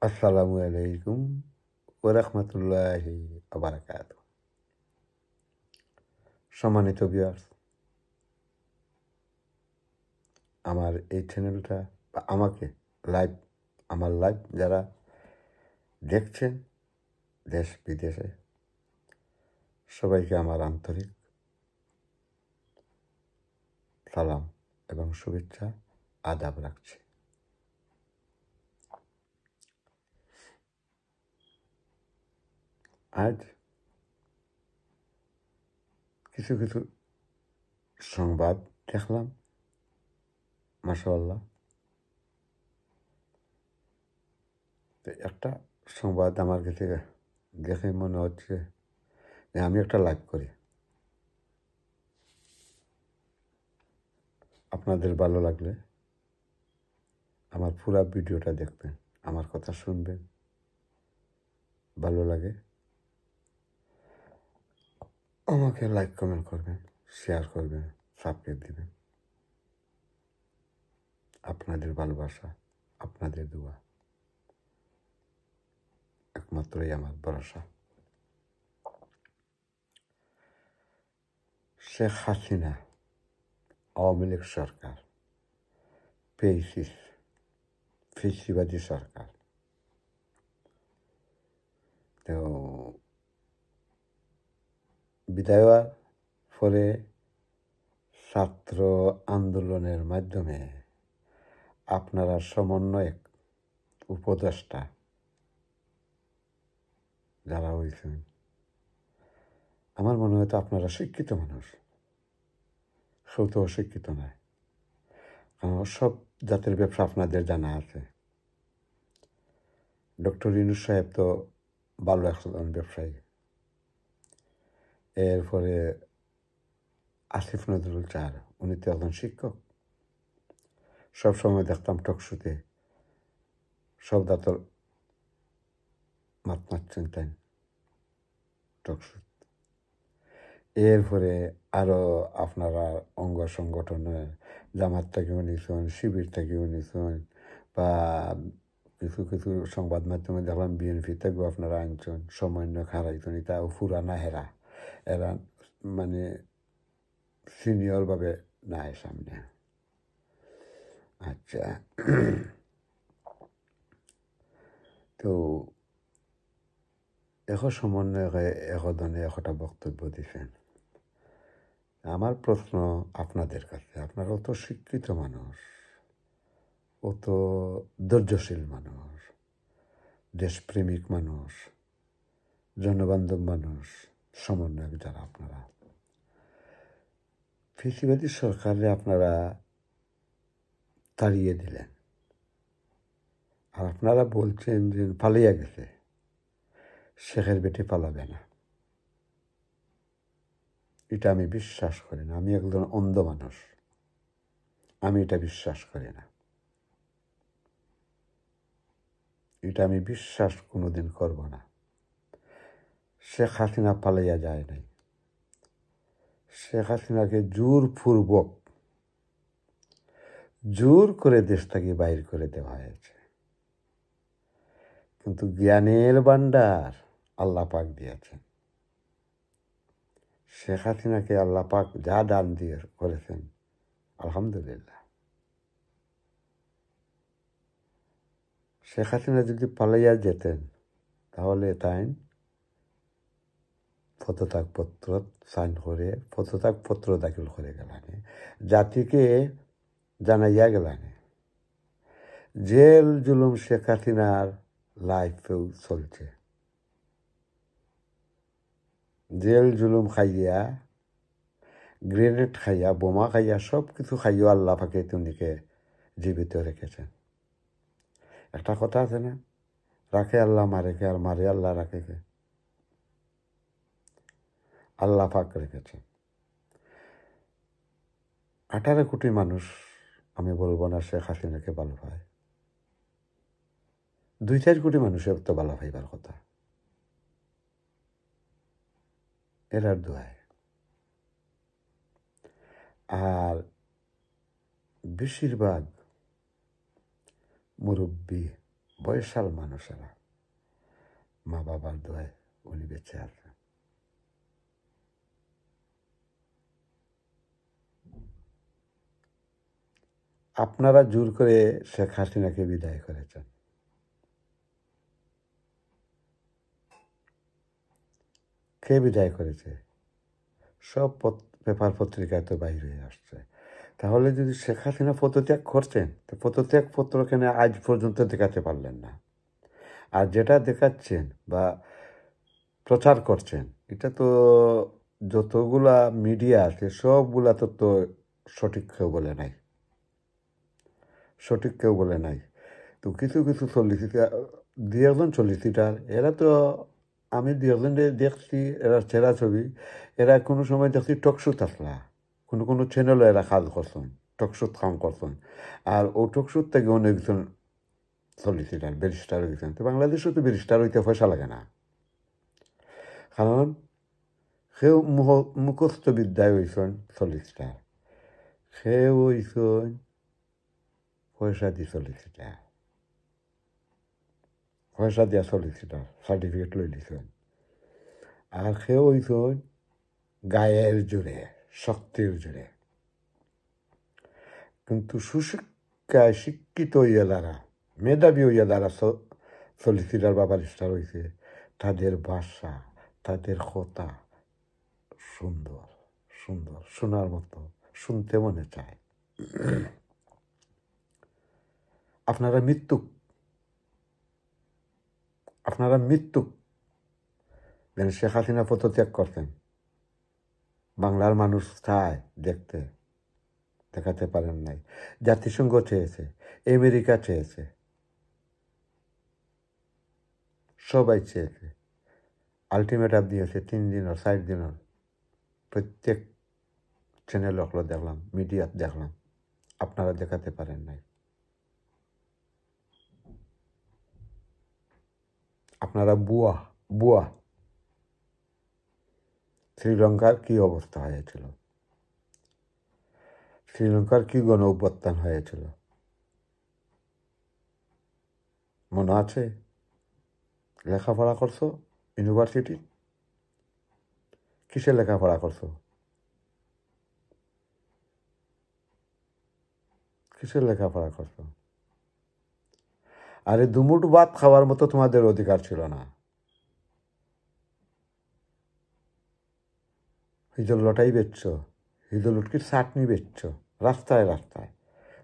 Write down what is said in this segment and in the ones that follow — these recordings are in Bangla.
আসসালামু আলাইকুম ওয়া রাহমাতুল্লাহি ওয়া বারাকাতুহু। সম্মানিত ভিউয়ার্স, আমার এই চ্যানেলটা বা আমার লাইভ যারা দেখছেন দেশ বিদেশে, সবাইকে আমার আন্তরিক সালাম এবং শুভেচ্ছা আদাব রাখছি। আজ কিছু কিছু সংবাদ দেখলাম, মাশাআল্লাহ। তো একটা সংবাদ আমার কাছে দেখে মনে হচ্ছে যে আমি একটা লাইভ করি, আপনাদের ভালো লাগলে আমার পুরো ভিডিওটা দেখবেন, আমার কথা শুনবেন, ভালো লাগে আমাকে লাইক কমেন্ট করবেন, শেয়ার করবেন, সাবস্ক্রাইব দিবেন। আপনাদের ভালোবাসা, আপনাদের দোয়া একমাত্রই আমার ভরসা। শেখ হাসিনা আওয়ামী লীগ সরকার, ফেসিবাদী সরকার। তো বিদায় হওয়ার পরে ছাত্র আন্দোলনের মাধ্যমে আপনারা সমন্বয়ক উপদেষ্টা যারা হয়েছেন, আমার মনে হয় তো আপনারা শিক্ষিত মানুষ, কেউ তো অশিক্ষিত নয়। কারণ সব জাতের ব্যবসা আপনাদের জানা আছে। ডক্টর ইউনূস সাহেব তো ভালো একজন ব্যবসায়ী। এরপরে আসিফ নজরুল চার, উনি তো একজন শিক্ষক। সবসময় দেখতাম টকশুতে সব দাতর মাত মারছেন তাই টকশু। এরপরে আরও আপনারা অঙ্গ সংগঠনের জামাত থেকেও নিছেন, শিবির থেকেও নিছেন, বা কিছু কিছু সংবাদ মাধ্যমে দেখলাম বিএনপি থেকেও আপনারা আনছেন, সমন্বয় হারাইছেন। এটা পুরানা এরা মানে সিনিয়রভাবে নাই সামনে। আচ্ছা, তো সমন্বয় একদনে একটা বক্তব্য দিচ্ছেন। আমার প্রশ্ন আপনাদের কাছে, আপনারা অত শিক্ষিত মানুষ, অত ধৈর্যশীল মানুষ, দেশপ্রেমিক মানুষ, জনবান্ধব মানুষ, সমন্বয়ক যারা আপনারা, ফেসিবাদী সরকারে আপনারা তাড়িয়ে দিলেন, আর আপনারা বলছেন যে পালিয়ে গেছে, শেখের বেটি পালাবে না। এটা আমি বিশ্বাস করি না। আমি একজন অন্ধ মানুষ, আমি এটা বিশ্বাস করি না। এটা আমি বিশ্বাস কোনোদিন করব না। শেখ হাসিনা পালাইয়া যায় নাই। শেখ হাসিনাকে জোর করে দেশ থেকে বাইর করে দেওয়া হয়েছে। কিন্তু জ্ঞানের ভান্ডার আল্লাহ পাক দিয়েছেন। শেখ হাসিনাকে আল্লাহ পাক যা দান দিয়ে করেছেন, আলহামদুলিল্লাহ। শেখ হাসিনা যদি পালাইয়া যেতেন, তাহলে তাই পদত্যাগপত্র সাইন করে পদত্যাগপত্র দাখিল করে গেলেন, জাতিকে জানাইয়া গেলেন। জেল জুলুম শেখ হাসিনার লাইফেও চলছে। জেল জুলুম খাইয়া, গ্রেনেড খাইয়া, বোমা খাইয়া, সব কিছু খাইয়া আল্লাহ পাকে তুমিকে জীবিত রেখেছেন। একটা কথা আছে না, রাখে আল্লাহ মারে কে, আর মারে আল্লাহ রাখে কে? আল্লাহ পাক রেখেছেন। 18 কোটি মানুষ, আমি বলবো না শেখ হাসিনাকে ভালো পায়, 2-4 কোটি মানুষের তো ভালো পাইবার কথা, এরার দোয়ায়। আর বেশিরভাগ মুরব্বী, বয়সাল মানুষেরা মা বাবার দোয়ায় উনি বেঁচে আছেন। আপনারা জোর করে শেখ হাসিনাকে বিদায় করেছেন। কে বিদায় করেছে? সব পেপার পত্রিকায় তো বাইর হয়ে আসছে। তাহলে যদি শেখ হাসিনা পদত্যাগ করছেন, তো পদত্যাগ পত্র কেন আজ পর্যন্ত দেখাতে পারলেন না? আর যেটা দেখাচ্ছেন বা প্রচার করছেন, এটা তো যতগুলা মিডিয়া আছে সবগুলা তো সঠিক কেউ বলে নাই, সঠিক কেউ বলে নাই। তো কিছু কিছু সলিসিটার, দুই একজন সলিসিটার, এরা তো আমি দুই একজনকে দেখছি, এরা ছেঁড়া ছবি, এরা কোনো সময় দেখছি টকশুট আসলা, কোনো কোনো চ্যানেলও এরা কাজ করছেন, টকশুট কাম করছেন। আর ও টকশুট থেকে অনেকজন সলিসিটার ব্যারিস্টার হয়েছেন। তো বাংলাদেশেও তো ব্যারিস্টার হইতে পয়সা লাগে না, কারণ সেও মুখস্থ বিদ্যায় হয়েছেন সলিসিটার, সেও হয়েছেন পয়সা দিয়ে সলিসিটার, পয়সা দিয়া সলিসিটার সার্টিফিকেট লই দিছেন। আর সেও হয়েছেন গায়ের জোরে, শক্তির জোরে। কিন্তু সুশিক্ষায় শিক্ষিত হইয়া যারা, মেধাবী হইয়া যারা সলিসিটার বা ব্যারিস্টার হয়েছে, তাদের ভাষা, তাদের কথা সুন্দর সুন্দর, শোনার মতো, শুনতে মনে চায়। আপনারা মৃত্যুক যেন শেখ হাসিনা পদত্যাগ করতেন, বাংলার মানুষ চায় দেখতে, দেখাতে পারেন নাই। জাতিসংঘ চেয়েছে, আমেরিকা চেয়েছে, সবাই চেয়েছে, আলটিমেটাম দিয়েছে 3 দিনের 4 দিনের, প্রত্যেক চ্যানেল হলো দেখলাম, মিডিয়াত দেখলাম, আপনারা দেখাতে পারেন নাই। আপনারা বুয়া বুয়া। শ্রীলঙ্কার কি অবস্থা হয়েছিল, শ্রীলঙ্কার কি গণ অভ্যুত্থান হয়েছিল মনে আছে? লেখাপড়া করছো ইউনিভার্সিটি? কিসে লেখাপড়া করছো? কিসের লেখাপড়া করছো? আরে দুমুঠ ভাত খাওয়ার মতো তোমাদের অধিকার ছিল না। হিজল লটাই বেচছ, হিজল উটকির চাটনি বেচছ রাস্তায় রাস্তায়।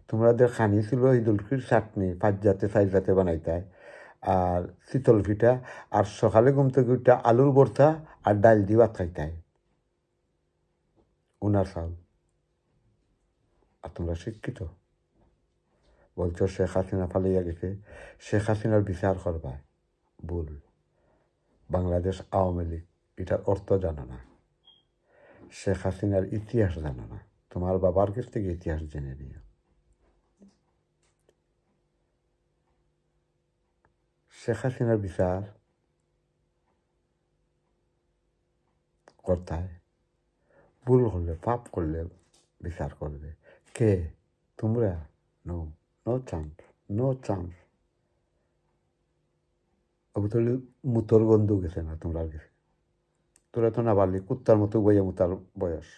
তোমাদের খানি ছিল হিজল উটকির চাটনি, 5 জাতে 4 জাতে বানাইতায়, আর শীতল পিঠা, আর সকালে ঘুম থেকে উঠটা আলুর ভর্তা আর ডাল দিয়ে ভাত খাইতায়, উনার চাউল। আর তোমরা শিক্ষিত, বলছো শেখ হাসিনা পালিয়ে গেছে, শেখ হাসিনার বিচার করবা, ভুল। বাংলাদেশ আওয়ামী লীগ এটার অর্থ জানো না, শেখ হাসিনার ইতিহাস জানো না। তোমার বাবার কাছ থেকে ইতিহাস জেনে নিও। শেখ হাসিনার বিচার কর্তায়, ভুল করলে, পাপ করলে বিচার করবে কে? তোমরা? No, no chance, no chance. তাহলে মুতর গন্ধ গেছে না তোমরা গেছে, তোরা তো না পারলি কুত্তার মতো বইয়া মুতার বয়স।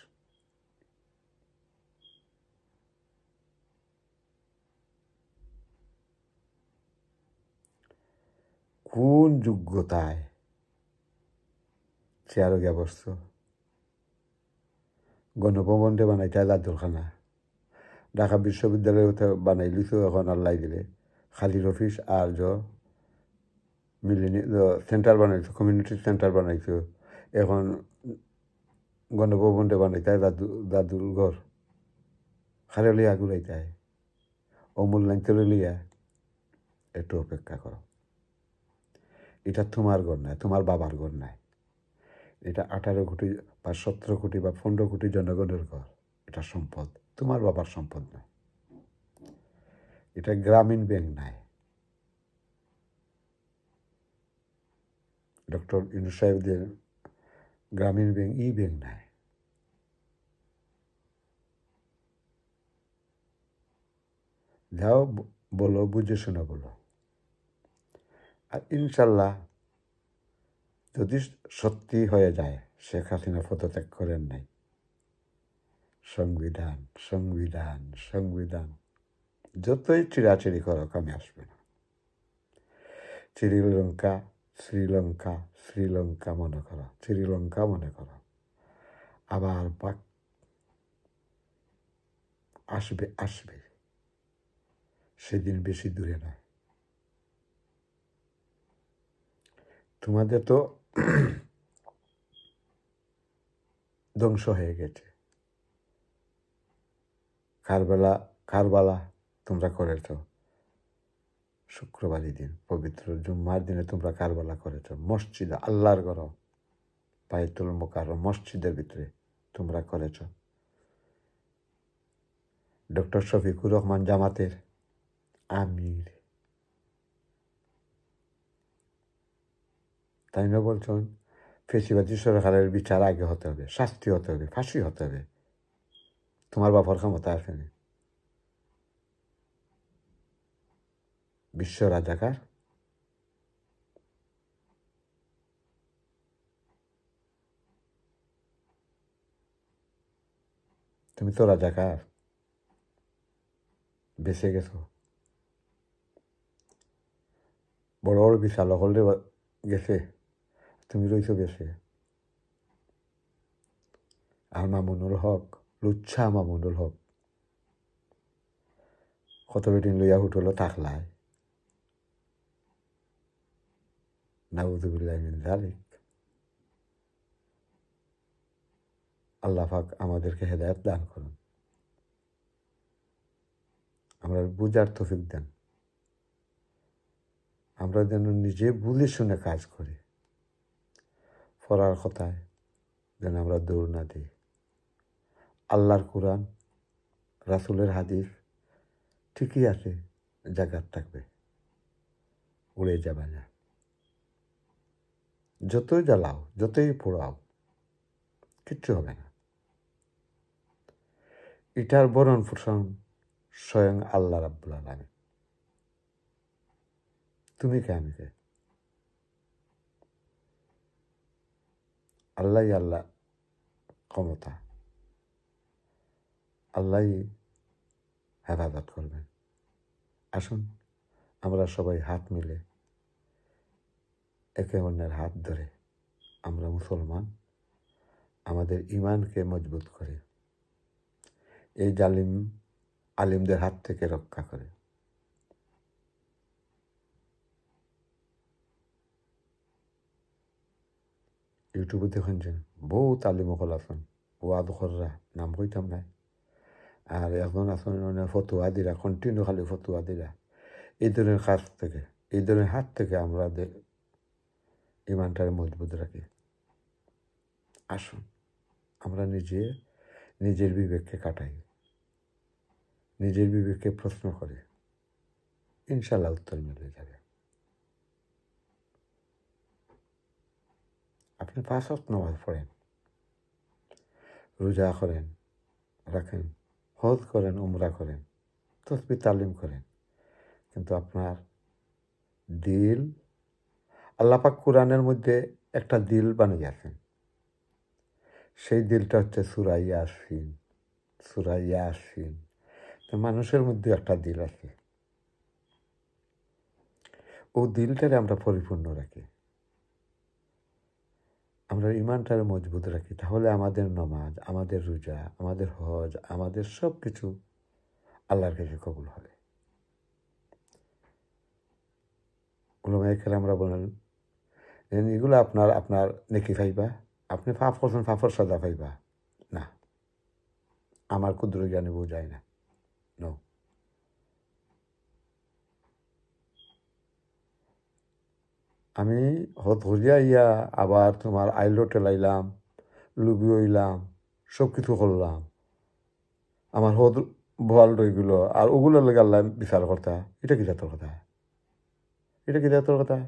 কোন যোগ্যতায় চেয়ারও গিয়া বসছ? গণভবনটা বানাইতে জাদুরখানা, ঢাকা বিশ্ববিদ্যালয়ে বানাই লিছো এখন আল্লাহ দিলে, খালির অফিস আর সেন্টার বানাইছো, কমিউনিটি সেন্টার বানাইছো, এখন গণভবনটা বানাইতে দাদুর ঘর, খারে লিয়া ঘুরাইতে অমূল লাইন চলে লিয়া। একটু অপেক্ষা করো, এটা তোমার ঘর নাই, তোমার বাবার ঘর নাই, এটা 18 কোটি বা 17 কোটি বা 15 কোটি জনগণের ঘর। এটা সম্পদ, তোমার বাবার সম্পদ না। এটা গ্রামীণ ব্যাংক নাই, ডক্টর ইউনূস সাহেবদের গ্রামীণ ব্যাংক ব্যাংক নাই। যাও বলো, বুঝে শোনা বলো। আর ইনশাল্লাহ যদি সত্যি হয়ে যায় শেখ হাসিনা পদত্যাগ করেন নাই, সংবিধান সংবিধান সংবিধান যতই চিড়াচিড়ি করো আমি আসবে না। শ্রীলঙ্কা শ্রীলঙ্কা শ্রীলঙ্কা মনে করো, শ্রীলঙ্কা মনে করো, আবার পাক আসবে আসবে, সেদিন বেশি দূরে নয়। তোমাদের তো ধ্বংস হয়ে গেছে। কারবালা তোমরা করেছ শুক্রবারই দিন, পবিত্র জুম্মার দিনে তোমরা কারবালা করেছ মসজিদে, আল্লাহর ঘর বাইতুল মুকাররম মসজিদের ভিতরে তোমরা করেছ। ডক্টর শফিকুর রহমান জামাতের আমির, তাই না বলছেন ফেসিবাদী সরকারের বিচার আগে হতে হবে, শাস্তি হতে হবে, ফাঁসি হতে হবে। তোমার বাবার ক্ষমতা আসেনি। বিশ্ব রাজাকার, তুমি তো রাজাকার, বেঁচে গেছো। বড় বড় বিশাল হলে গেছে, তুমি রইছো বেঁচে। আর মামুনুল হক, লুচ্ছা মামুনুল হক কত বেদিন লইয়া হুটলো থাকলায়, নাউযুবিল্লাহি মিন যালিক। আল্লাহ পাক আমাদেরকে হেদায়েত দান করুন, আমরা বুঝার তৌফিক দেন, আমরা যেন নিজে বুঝে শুনে কাজ করি, পড়ার কথায় যেন আমরা দৌড় না দিই। আল্লাহর কোরআন রাসূলের হাদিস ঠিকই আছে, জায়গার থাকবে, উড়ে যাবে না। যতই জ্বালাও যতই পোড়াও কিচ্ছু হবে না। এটার ভরণ পোষণ স্বয়ং আল্লাহ রাব্বুল আলামিন। তুমি কে আমি কে? আল্লাহই আল্লাহ ক্ষমতা, আল্লাহই হেফাজত করবেন। আসুন আমরা সবাই হাত মিলে একে অন্যের হাত ধরে আমরা মুসলমান আমাদের ইমানকে মজবুত করে এই জালিম আলিমদের হাত থেকে রক্ষা করে। ইউটিউবে দেখুন যে বহুত আলিম সকল আছেন, ওয়াদ খররা নাম কইতাম নাই, আর এখন আসেন ফতুয়া দিরা, কন্টিনিউ খালি ফতুয়া দিরা। এই ধরনের কাজ থেকে, এই ধরনের হাত থেকে আমরা ইমানটাকে মজবুত রাখি। আসুন আমরা নিজের বিবেককে কাটাই, নিজের বিবেককে প্রশ্ন করি, ইনশাল্লাহ উত্তর মিলে যাবে। আপনি 5 ওয়াক্ত নামাজ পড়েন, রোজা করেন, রাখেন, হজ করেন, উমরা করেন, তসবিহ তালিম করেন, কিন্তু আপনার দিল, আল্লাহ পাক কোরআনের মধ্যে একটা দিল বানিয়েছেন, সেই দিলটা হচ্ছে সূরা ইয়াসিন। সূরা ইয়াসিন, তো মানুষের মধ্যে একটা দিল আছে, ও দিলটারে আমরা পরিপূর্ণ রাখি, আমরা ইমানটারে মজবুত রাখি, তাহলে আমাদের নামাজ, আমাদের রোজা, আমাদের হজ, আমাদের সব কিছু আল্লাহর কাছে কবুল হবে। উলামায়ে কেরামরা বলেন এগুলো আপনার নেকি পাইবা, আপনি পাপ করছেন পাপের সাজা পাইবা না, আমার ক্ষুদ্র জ্ঞানে বোঝায় না। নো, আমি হত হইয়া ইয়া আবার তোমার আইলো টেলাইলাম, লুবি হইলাম, সব কিছু করলাম, আমার হদ বল রইগুলো, আর ওগুলো লেগে আল্লাহ বিচার কথা, এটা কি জাতর কথা? এটা কি জাতর কথা?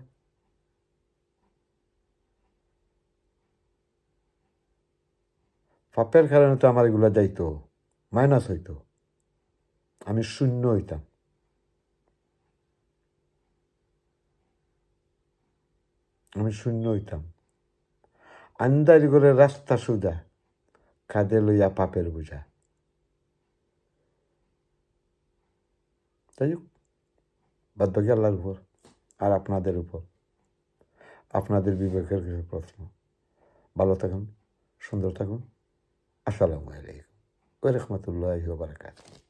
পাপের কারণে তো আমার এগুলো যাইতো, মাইনাস হইতো, আমি শূন্য হইতাম। আমি শূন্য হইতাম। আন্দারি করে রাস্তা সুদা, কাঁধে লইয়া পাপের বোঝা। তাই হোক, বাদ বাকি আল্লাহর উপর আর আপনাদের উপর, আপনাদের বিবেকের কিছু প্রশ্ন। ভালো থাকুন, সুন্দর থাকুন। আসসালামু আলাইকুম ওয়া রাহমাতুল্লাহি ওয়া বারাকাতুহু।